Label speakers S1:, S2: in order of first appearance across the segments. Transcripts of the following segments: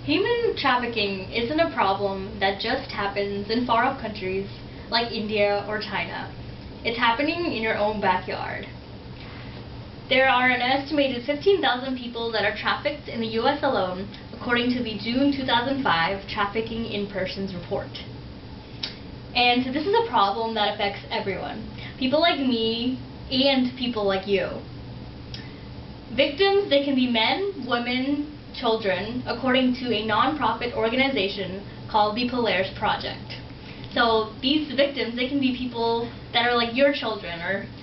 S1: Human trafficking isn't a problem that just happens in far-off countries like India or China. It's happening in your own backyard. There are an estimated 15,000 people that are trafficked in the U.S. alone, according to the June 2005 Trafficking in Persons report. And so this is a problem that affects everyone. People like me and people like you. Victims, they can be men, women, children, according to a non-profit organization called the Polaris Project. So these victims, they can be people that are like your children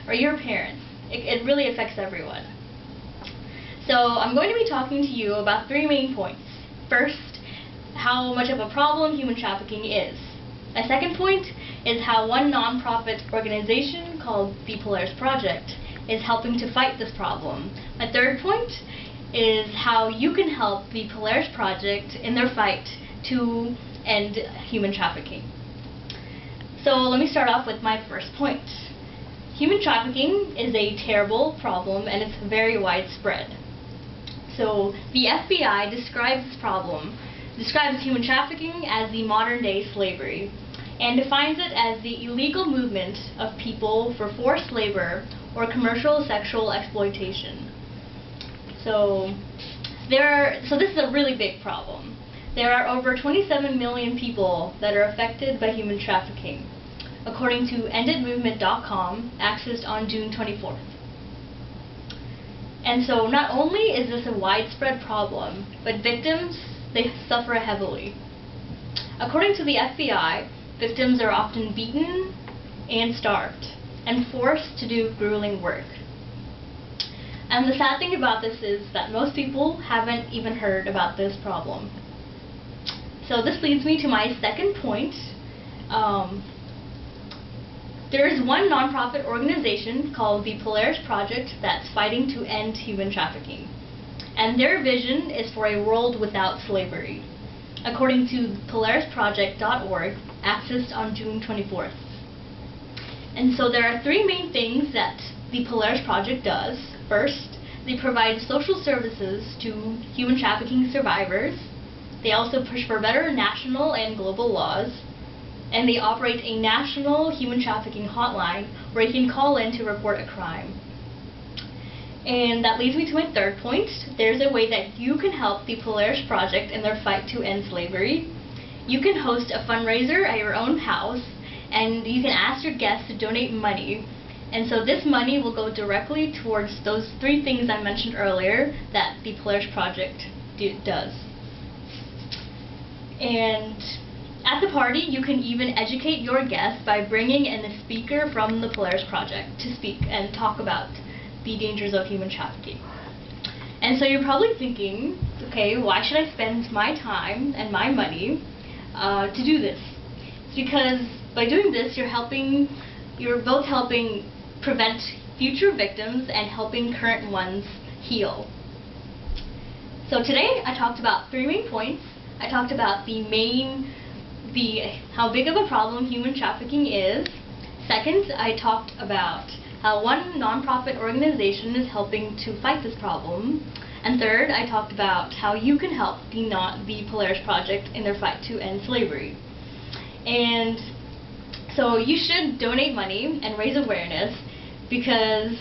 S1: or your parents. It really affects everyone. So I'm going to be talking to you about 3 main points. First, how much of a problem human trafficking is. My second point is how one non-profit organization called the Polaris Project is helping to fight this problem. My third point is how you can help the Polaris Project in their fight to end human trafficking. So let me start off with my first point. Human trafficking is a terrible problem and it's very widespread. So the FBI describes human trafficking as the modern-day slavery and defines it as the illegal movement of people for forced labor or commercial sexual exploitation. So this is a really big problem. There are over 27 million people that are affected by human trafficking, according to enditmovement.com, accessed on June 24th. And so not only is this a widespread problem, but victims, they suffer heavily. According to the FBI, victims are often beaten and starved and forced to do grueling work. And the sad thing about this is that most people haven't even heard about this problem. So this leads me to my second point. There is one nonprofit organization called the Polaris Project that's fighting to end human trafficking. And their vision is for a world without slavery, according to PolarisProject.org, accessed on June 24th. And so there are 3 main things that the Polaris Project does. First, they provide social services to human trafficking survivors. They also push for better national and global laws. And they operate a national human trafficking hotline where you can call in to report a crime. And that leads me to my third point. There's a way that you can help the Polaris Project in their fight to end slavery. You can host a fundraiser at your own house, and you can ask your guests to donate money. And so this money will go directly towards those 3 things I mentioned earlier that the Polaris Project does. And at the party, you can even educate your guests by bringing in a speaker from the Polaris Project to speak and talk about the dangers of human trafficking. And so you're probably thinking, okay, why should I spend my time and my money to do this? It's because by doing this, you're both helping prevent future victims and helping current ones heal. So today, I talked about 3 main points. I talked about how big of a problem human trafficking is. Second, I talked about how one nonprofit organization is helping to fight this problem. And third, I talked about how you can help the Polaris Project in their fight to end slavery. And so you should donate money and raise awareness, because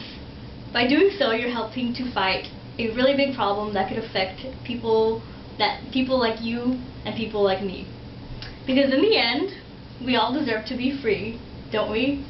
S1: by doing so, you're helping to fight a really big problem that could affect people like you and people like me. Because in the end, we all deserve to be free, don't we?